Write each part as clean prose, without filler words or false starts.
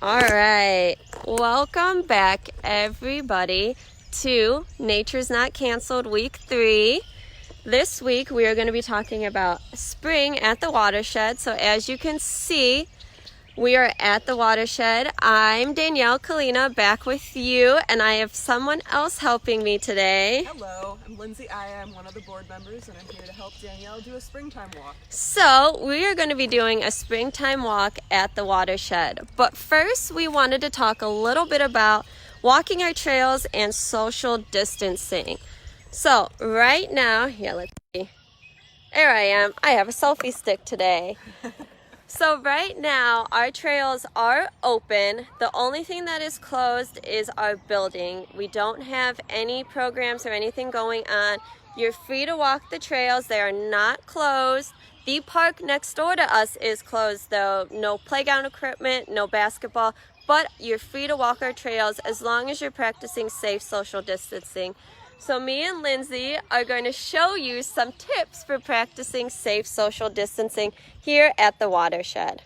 All right, welcome back everybody to Nature's Not Canceled Week 3. This week we are going to be talking about spring at the Watershed. So as you can see, we are at the Watershed. I'm Danielle Kalina back with you, and I have someone else helping me today. Hello, I'm Lindsay. I am one of the board members, and I'm here to help Danielle do a springtime walk. So we are going to be doing a springtime walk at the Watershed. But first, we wanted to talk a little bit about walking our trails and social distancing. So right now, here, let's see. There I am. I have a selfie stick today. So right now, our trails are open. The only thing that is closed is our building. We don't have any programs or anything going on. You're free to walk the trails. They are not closed. The park next door to us is closed though. No playground equipment, no basketball, but you're free to walk our trails as long as you're practicing safe social distancing. So me and Lindsay are going to show you some tips for practicing safe social distancing here at the Watershed.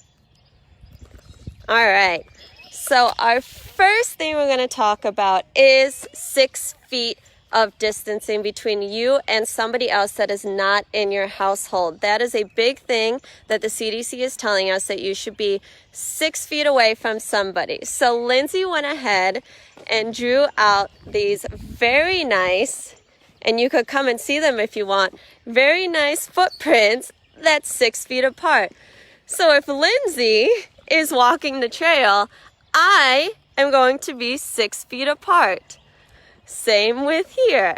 All right, so our first thing we're going to talk about is 6 feet of distancing between you and somebody else that is not in your household. That is a big thing that the CDC is telling us, that you should be 6 feet away from somebody. So Lindsay went ahead and drew out these very nice, and you could come and see them if you want, very nice footprints that's 6 feet apart. So if Lindsay is walking the trail, I am going to be 6 feet apart. Same with here.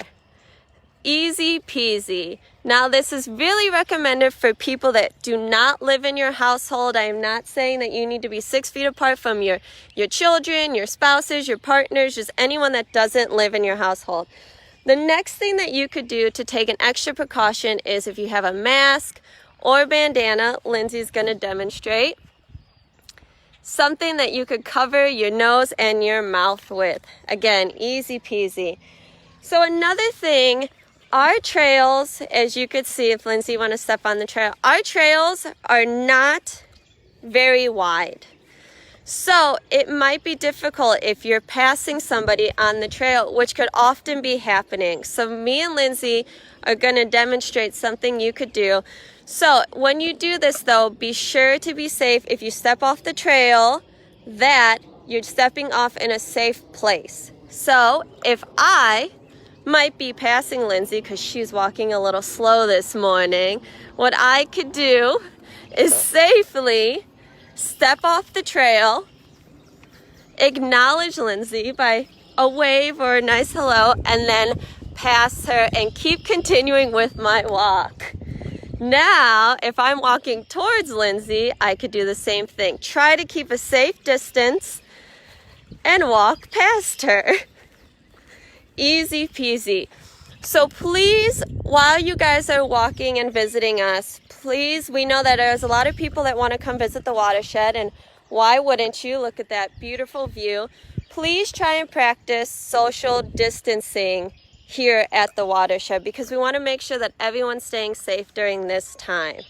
Easy peasy. Now this is really recommended for people that do not live in your household. I am not saying that you need to be 6 feet apart from your children, your spouses, your partners, just anyone that doesn't live in your household. The next thing that you could do to take an extra precaution is if you have a mask or bandana, Lindsay's going to demonstrate, something that you could cover your nose and your mouth with. Again, easy peasy. So another thing, our trails, as you could see, if Lindsay want to step on the trail, our trails are not very wide. So it might be difficult if you're passing somebody on the trail, which could often be happening. So me and Lindsay are going to demonstrate something you could do. So when you do this though, be sure to be safe. If you step off the trail, that you're stepping off in a safe place. So if I might be passing Lindsay because she's walking a little slow this morning, what I could do is safely step off the trail, acknowledge Lindsay by a wave or a nice hello, and then pass her and keep continuing with my walk. Now, if I'm walking towards Lindsay, I could do the same thing. Try to keep a safe distance and walk past her. Easy peasy. So please, while you guys are walking and visiting us, please, we know that there's a lot of people that want to come visit the Watershed, and why wouldn't you? Look at that beautiful view. Please try and practice social distancing here at the Watershed because we want to make sure that everyone's staying safe during this time.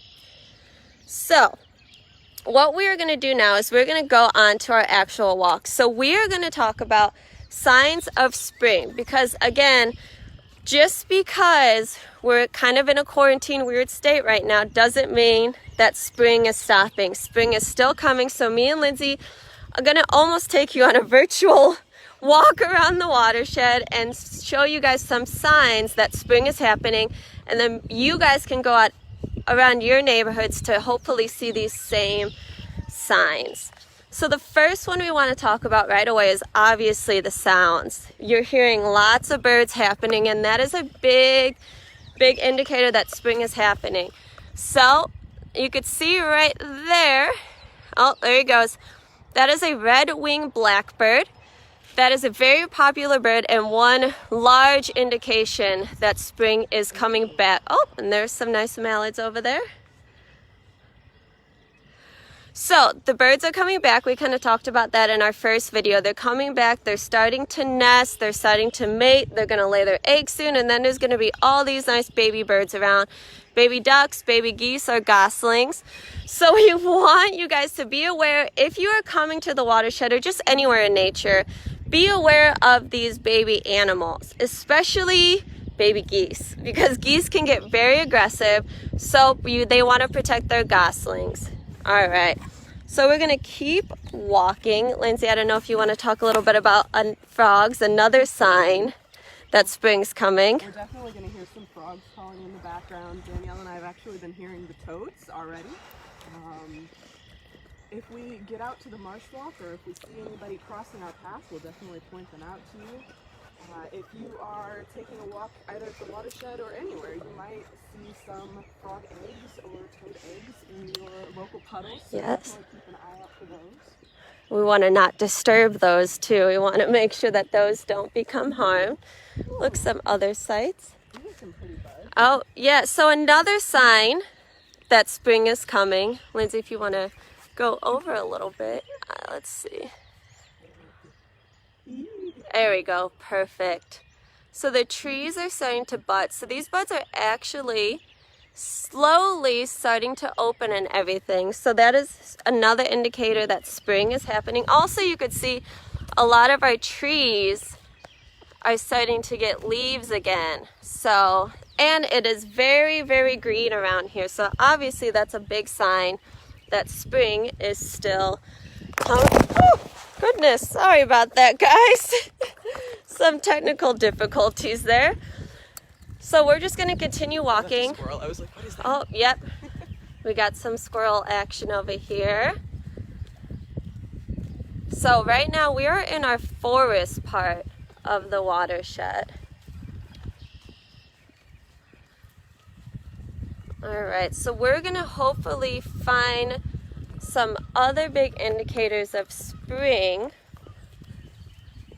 So what we are going to do now is we're going to go on to our actual walk. So we are going to talk about signs of spring because, again, just because we're kind of in a quarantine weird state right now doesn't mean that spring is stopping. Spring is still coming. So me and Lindsay are going to almost take you on a virtual walk around the Watershed and show you guys some signs that spring is happening, and then you guys can go out around your neighborhoods to hopefully see these same signs. So the first one we want to talk about right away is obviously the sounds. You're hearing lots of birds happening, and that is a big indicator that spring is happening. So you could see right there, oh, there he goes. That is a red-winged blackbird. That is a very popular bird and one large indication that spring is coming back. Oh, and there's some nice mallards over there. So the birds are coming back. We kind of talked about that in our first video. They're coming back. They're starting to nest. They're starting to mate. They're going to lay their eggs soon. And then there's going to be all these nice baby birds around. baby ducks, baby geese, or goslings. So we want you guys to be aware if you are coming to the watershed or just anywhere in nature, be aware of these baby animals, especially baby geese, because geese can get very aggressive, so they want to protect their goslings. All right, so we're going to keep walking. Linze, I don't know if you want to talk a little bit about frogs, another sign that spring's coming. We're definitely going to hear some frogs calling in the background. Danielle and I have actually been hearing the toads already. If we get out to the Marsh Walk, or if we see anybody crossing our path, we'll definitely point them out to you. If you are taking a walk either at the watershed or anywhere, you might see some frog eggs or toad eggs in your local puddles. So yes. Definitely keep an eye out for those. We want to not disturb those too. We want to make sure that those don't become harmed. Look, some other sights. Some pretty buds. Oh, yeah. So another sign that spring is coming. Linze, if you want to go over a little bit. Let's see. There we go. Perfect. So the trees are starting to bud. So these buds are actually slowly starting to open and everything. So that is another indicator that spring is happening. Also, you could see a lot of our trees are starting to get leaves again. So, and it is very, very green around here. So obviously that's a big sign that spring is still coming. Oh, goodness, sorry about that, guys. Some technical difficulties there. So we're just going to continue walking. That's a squirrel. I was like, what is that? Oh, yep. We got some squirrel action over here. So right now we are in our forest part of the watershed. All right, so we're gonna hopefully find some other big indicators of spring.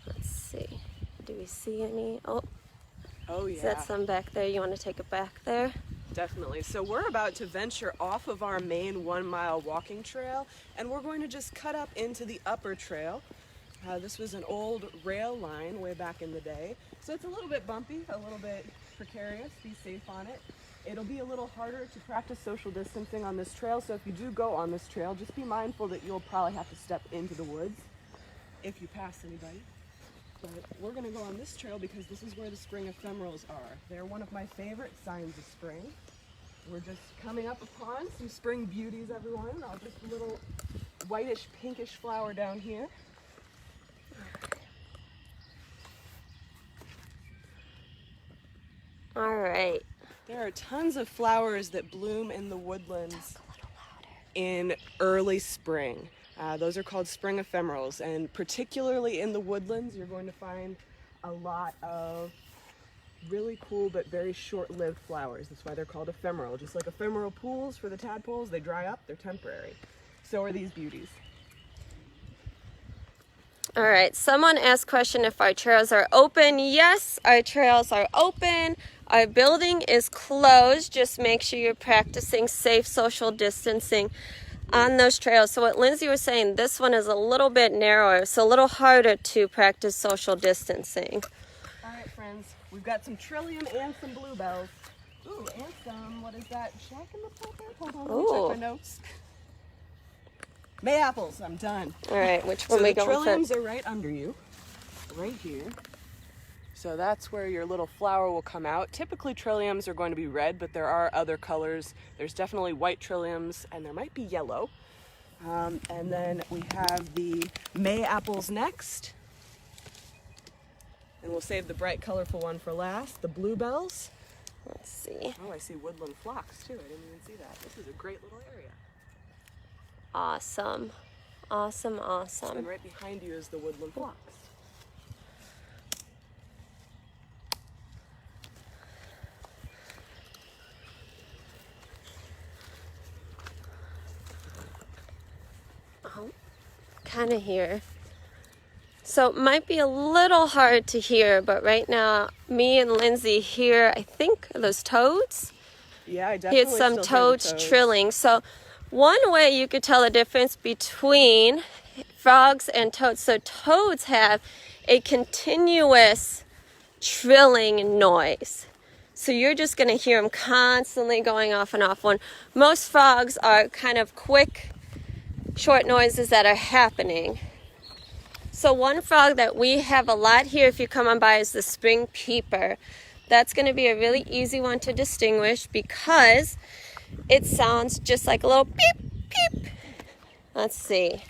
Let's see, do we see any? Oh yeah. Is that some back there? You want to take it back there? Definitely. So we're about to venture off of our main 1 mile walking trail, and we're going to just cut up into the upper trail. This was an old rail line way back in the day, so it's a little bit bumpy, a little bit precarious. Be safe on it. It'll be a little harder to practice social distancing on this trail, so if you do go on this trail, just be mindful that you'll probably have to step into the woods if you pass anybody. But we're going to go on this trail because this is where the spring ephemerals are. They're one of my favorite signs of spring. We're just coming up upon some spring beauties, everyone. Just a little whitish, pinkish flower down here. All right. There are tons of flowers that bloom in the woodlands in early spring. Those are called spring ephemerals, and particularly in the woodlands, you're going to find a lot of really cool but very short-lived flowers. That's why they're called ephemeral. Just like ephemeral pools for the tadpoles, they dry up, they're temporary. So are these beauties. All right, someone asked question if our trails are open. Yes, our trails are open. Our building is closed. Just make sure you're practicing safe social distancing on those trails. So what Linze was saying, this one is a little bit narrower, so a little harder to practice social distancing. All right, friends, we've got some trillium and some bluebells. Ooh, and some, what is that, jack in the pulpit? Hold on, let me check my notes. May apples, I'm done. All right, which one we going for? for? The trilliums are right under you, right here. So that's where your little flower will come out. Typically trilliums are going to be red, but there are other colors. There's definitely white trilliums, and there might be yellow. And then we have the May apples next. And we'll save the bright, colorful one for last. The bluebells. Let's see. Oh, I see woodland phlox too. I didn't even see that. This is a great little area. Awesome. Awesome, awesome. And right behind you is the woodland phlox. Kind of here. So it might be a little hard to hear, but right now me and Linze hear, I think, those toads. Yeah, I definitely hear some still toads hear the toads trilling. So one way you could tell the difference between frogs and toads. So toads have a continuous trilling noise. So you're just going to hear them constantly going off and off. When most frogs are kind of quick, short noises that are happening. So one frog that we have a lot here if you come on by is the spring peeper. That's going to be a really easy one to distinguish because it sounds just like a little peep, peep. Let's see.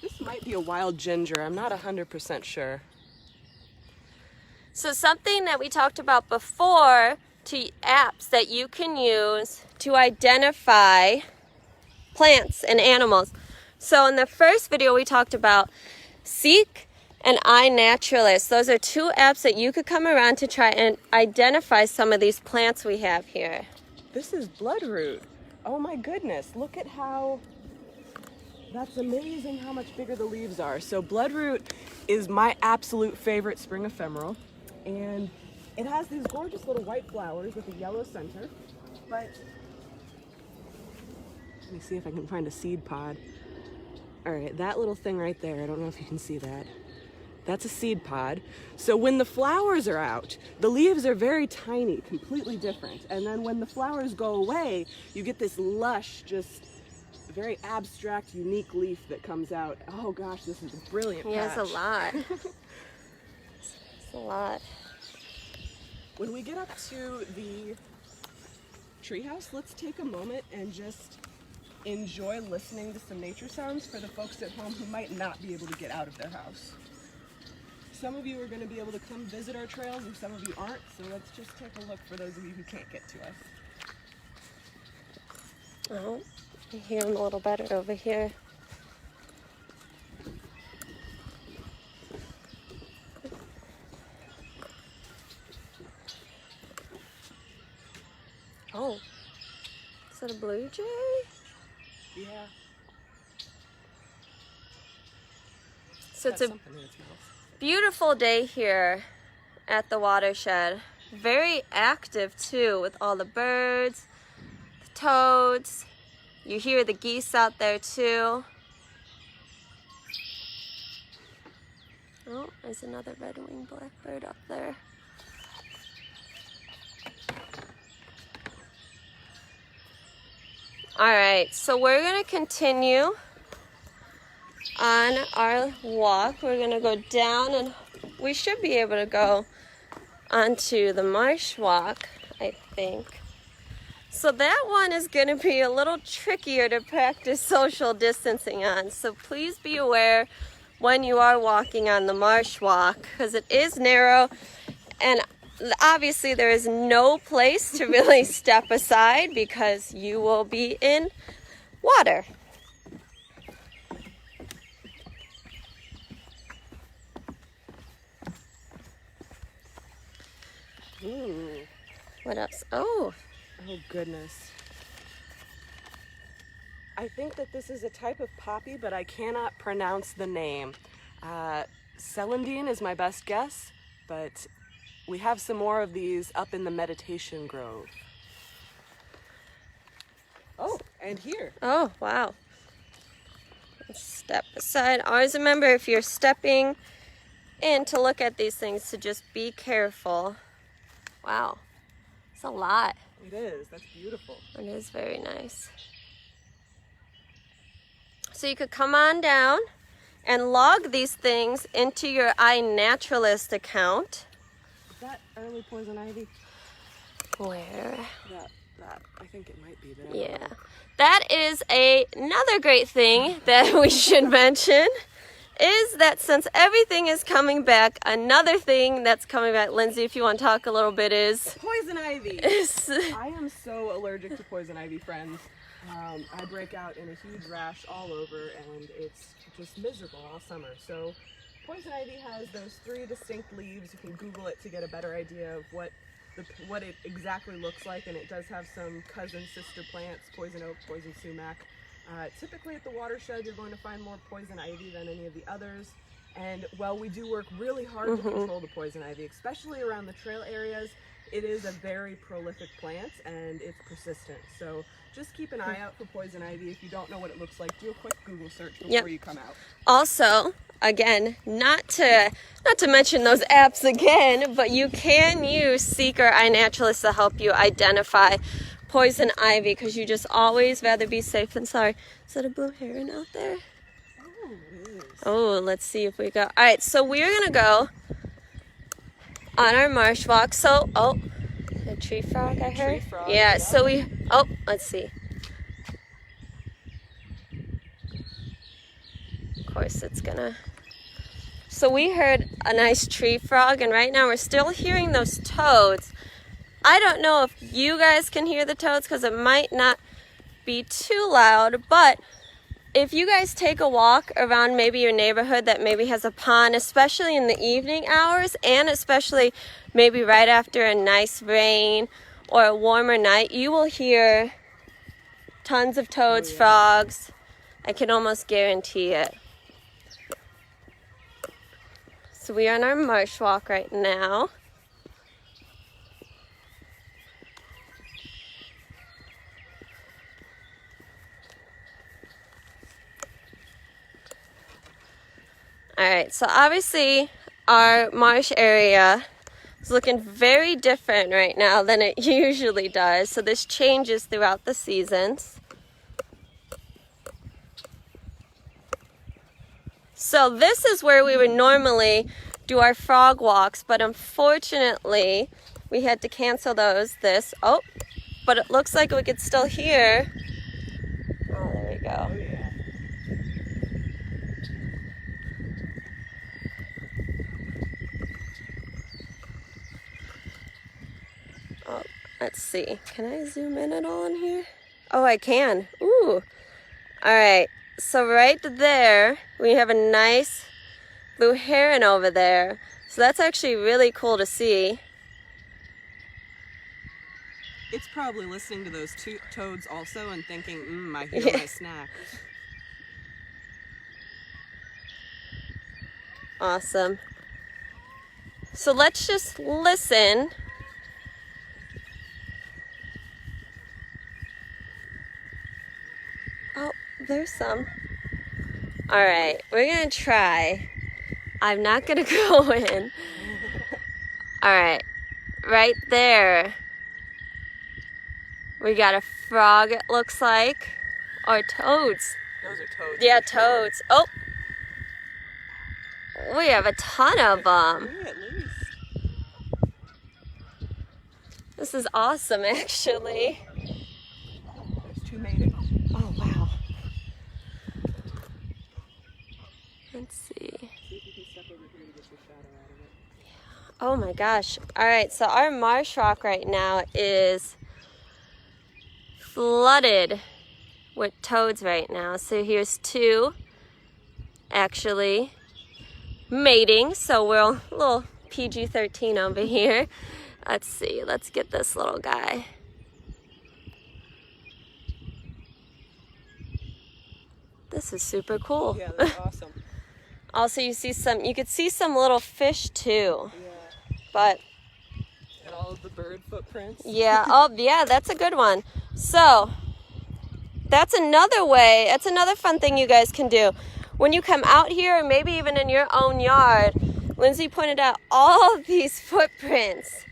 This might be a wild ginger. I'm not 100% sure. So something that we talked about before, to apps that you can use to identify plants and animals. So in the first video we talked about Seek and iNaturalist. Those are two apps that you could come around to try and identify some of these plants we have here. This is bloodroot. Oh my goodness, look at how, that's amazing how much bigger the leaves are. So bloodroot is my absolute favorite spring ephemeral, and it has these gorgeous little white flowers with a yellow center, but let me see if I can find a seed pod. All right, that little thing right there, I don't know if you can see that. That's a seed pod. So when the flowers are out, the leaves are very tiny, completely different. And then when the flowers go away, you get this lush, just very abstract, unique leaf that comes out. Oh gosh, this is a brilliant patch. He has a lot. It's a lot. When we get up to the treehouse, let's take a moment and just enjoy listening to some nature sounds for the folks at home who might not be able to get out of their house. Some of you are going to be able to come visit our trails and some of you aren't, so let's just take a look for those of you who can't get to us. Oh, I hear him a little better over here. Oh, is that a blue jay? Yeah. So it's a beautiful day here at the watershed. Very active too with all the birds, the toads. You hear the geese out there too. Oh, there's another red-winged blackbird up there. All right, so we're gonna continue on our walk. We're gonna go down and we should be able to go onto the Marsh walk, I think. So that one is gonna be a little trickier to practice social distancing on. So please be aware when you are walking on the Marsh walk, because it is narrow and obviously there is no place to really step aside because you will be in water. Ooh. What else? Oh Goodness. I think that this is a type of poppy, but I cannot pronounce the name. Celandine is my best guess, but we have some more of these up in the meditation grove. Oh, and here. Oh, wow. Let's step aside. Always remember if you're stepping in to look at these things to just be careful. Wow, it's a lot. It is. That's beautiful. It is very nice. So you could come on down and log these things into your iNaturalist account. Is that early poison ivy? Where? That I think it might be. But Yeah. That is another great thing that we should mention is that since everything is coming back, another thing that's coming back, Lindsay, if you want to talk a little bit, is poison ivy. I am so allergic to poison ivy, friends. I break out in a huge rash all over, and it's just miserable all summer. So poison ivy has those 3 distinct leaves. You can Google it to get a better idea of what it exactly looks like, and it does have some cousin sister plants, poison oak, poison sumac. Typically at the watershed you're going to find more poison ivy than any of the others, and while we do work really hard to control the poison ivy, especially around the trail areas, it is a very prolific plant and it's persistent. So just keep an eye out for poison ivy. If you don't know what it looks like, do a quick Google search before you come out. Also, again, not to mention those apps again, but you can use Seek or iNaturalist to help you identify poison ivy, because you just always rather be safe than sorry. Is that a blue heron out there? Oh, it is. Oh, let's see if we go. All right, so we're gonna go on our marsh walk. So, oh, a tree frog I heard. Tree frog, Yeah, yeah. so let's see. Of course it's gonna. So we heard a nice tree frog, and right now we're still hearing those toads. I don't know if you guys can hear the toads because it might not be too loud, but if you guys take a walk around maybe your neighborhood that maybe has a pond, especially in the evening hours, and especially maybe right after a nice rain or a warmer night, you will hear tons of toads, frogs. I can almost guarantee it. So we are on our marsh walk right now. All right, so obviously our marsh area is looking very different right now than it usually does. So this changes throughout the seasons. So this is where we would normally do our frog walks, but unfortunately we had to cancel those. But it looks like we could still hear. Oh, there we go. Oh, yeah. Oh, let's see. Can I zoom in at all in here? Oh, I can. Ooh. All right. So right there, we have a nice blue heron over there. So that's actually really cool to see. It's probably listening to those toads also and thinking, I hear my snack. Awesome. So let's just listen. Oh, there's some. All right, we're gonna try. I'm not gonna go in. All right, right there. We got a frog, it looks like. Or toads. Those are toads. Yeah, for sure. toads. Oh, we have a ton of them. 3 at least. This is awesome, actually. There's 2 mating. Oh, wow. Let's see. See if you can step over here to get your shadow out of it. Oh my gosh. All right, so our marsh rock right now is flooded with toads right now. So here's 2 actually mating. So we're a little PG-13 over here. Let's see. Let's get this little guy. This is super cool. Yeah, that's awesome. Also, you could see some little fish too. Yeah. But And all of the bird footprints. yeah, oh yeah, that's a good one. So that's another way, that's another fun thing you guys can do. When you come out here, or maybe even in your own yard, Lindsay pointed out all of these footprints.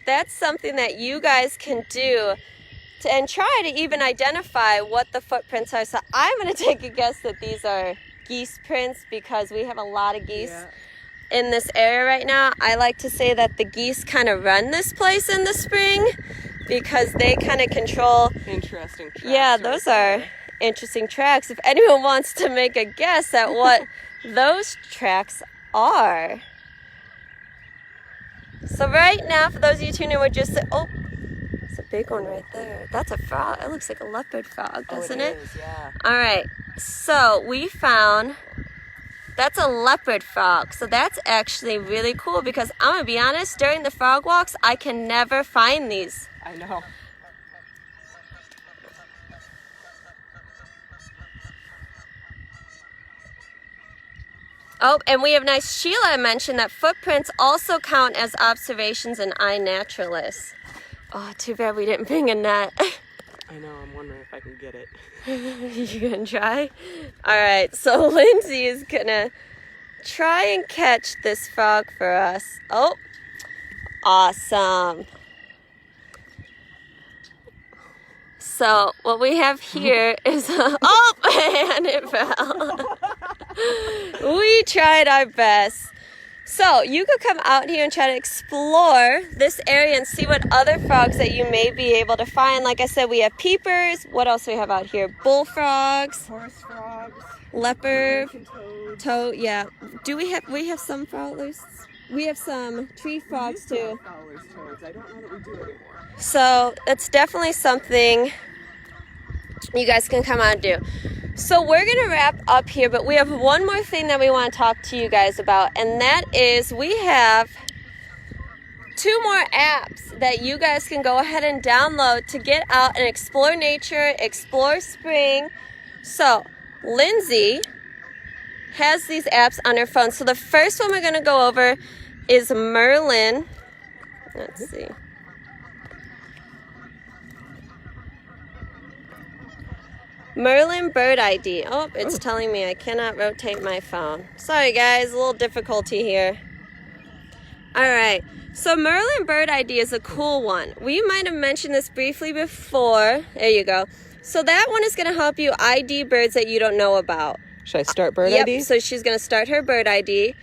That's something that you guys can do and try to even identify what the footprints are. So I'm going to take a guess that these are geese prints because we have a lot of geese in this area right now. I like to say that the geese kind of run this place in the spring because they kind of control. Interesting tracks. Yeah, those are interesting tracks. If anyone wants to make a guess at what those tracks are. So right now, for those of you tuning in, we're just, oh, it's a big one right there. That's a frog. It looks like a leopard frog, doesn't it? Is, yeah. All right, so we found, that's a leopard frog. So that's actually really cool because I'm going to be honest, during the frog walks, I can never find these. I know. Oh, and we have nice Sheila mentioned that footprints also count as observations in iNaturalist. Oh, too bad we didn't bring a net. I know, I'm wondering if I can get it. You gonna try? All right, so Lindsay is gonna try and catch this frog for us. Oh, awesome. So what we have here is oh, and it fell. We tried our best. So you could come out here and try to explore this area and see what other frogs that you may be able to find. Like I said, we have peepers. What else do we have out here? Bullfrogs, Horse frogs, leopard, toads. toad. Yeah. Do we have some fowlers? We have some tree frogs too. Fowler's toads. I don't know that we do anymore. So it's definitely something you guys can come out and do. So we're going to wrap up here, but we have one more thing that we want to talk to you guys about, and that is we have 2 more apps that you guys can go ahead and download to get out and explore nature, explore spring. So Lindsay has these apps on her phone. So the first one we're going to go over is Merlin. Let's see. Merlin Bird ID. Oh, it's telling me I cannot rotate my phone. Sorry guys, a little difficulty here. Alright, so Merlin Bird ID is a cool one. We might have mentioned this briefly before. There you go. So that one is going to help you ID birds that you don't know about. Should I start bird Yep, ID? so she's going to start her bird ID.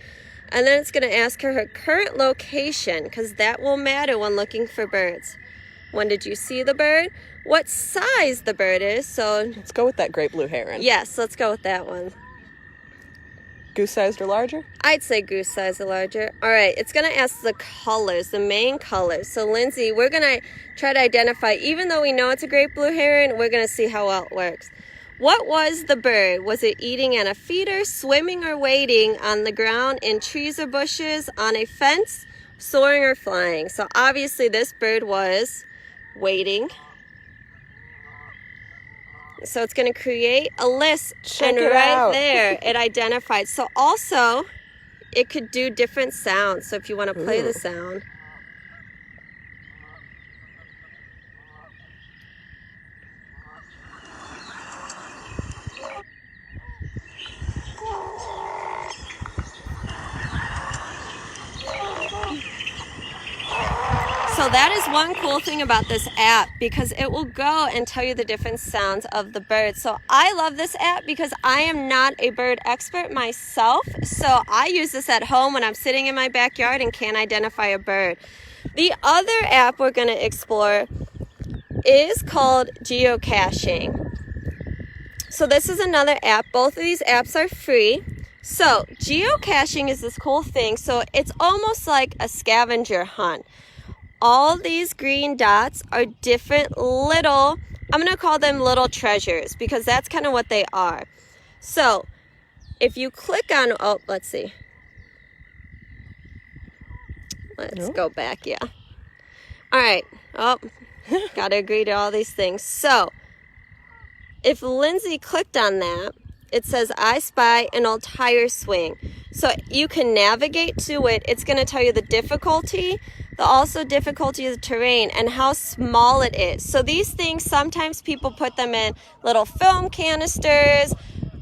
And then it's going to ask her current location, because that will matter when looking for birds. When did you see the bird? What size the bird is. So Let's go with that great blue heron. yes, let's go with that one. Goose-sized or larger? I'd say goose size or larger. All right, it's going to ask the colors, the main colors. So Lindsay, we're going to try to identify, even though we know it's a great blue heron, we're going to see how well it works. What was the bird? Was it eating on a feeder, swimming or wading, on the ground, in trees or bushes, on a fence, soaring or flying? So obviously this bird was wading. So it's going to create a list, Check and it right out. there it identified. So also it could do different sounds. So if you want to play the sound. So that is one cool thing about this app, because it will go and tell you the different sounds of the bird. So I love this app because I am not a bird expert myself. So I use this at home when I'm sitting in my backyard and can't identify a bird. The other app we're going to explore is called geocaching. So this is another app. Both of these apps are free. So geocaching is this cool thing. So it's almost like a scavenger hunt. All these green dots are different little, I'm going to call them little treasures, because that's kind of what they are. So if you click on, oh, let's see. Let's go back, yeah. All right. Oh, got to agree to all these things. So if Lindsay clicked on that, it says, I spy an old tire swing. So you can navigate to it. It's going to tell you the difficulty, the also difficulty of the terrain, and how small it is. So these things, sometimes people put them in little film canisters,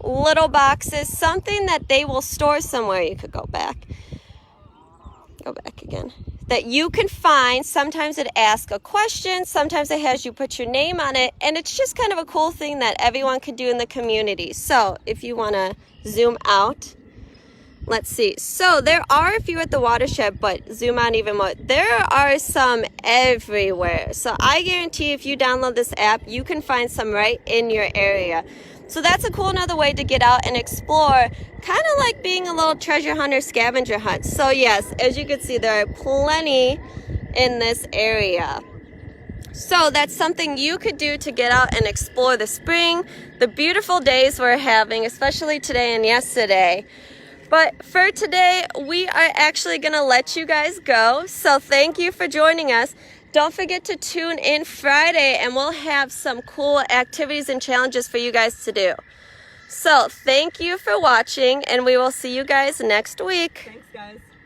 little boxes, something that they will store somewhere. You could go back again. That you can find. Sometimes it asks a question, sometimes it has you put your name on it, and it's just kind of a cool thing that everyone can do in the community. So if you want to zoom out, let's see. So there are a few at the Watershed, but zoom out even more. There are some everywhere. So I guarantee if you download this app, you can find some right in your area. So that's a cool another way to get out and explore, kind of like being a little treasure hunter scavenger hunt. So yes, as you can see, there are plenty in this area. So that's something you could do to get out and explore the spring, the beautiful days we're having, especially today and yesterday. But for today, we are actually going to let you guys go. So thank you for joining us. Don't forget to tune in Friday, and we'll have some cool activities and challenges for you guys to do. So thank you for watching, and we will see you guys next week. Thanks, guys.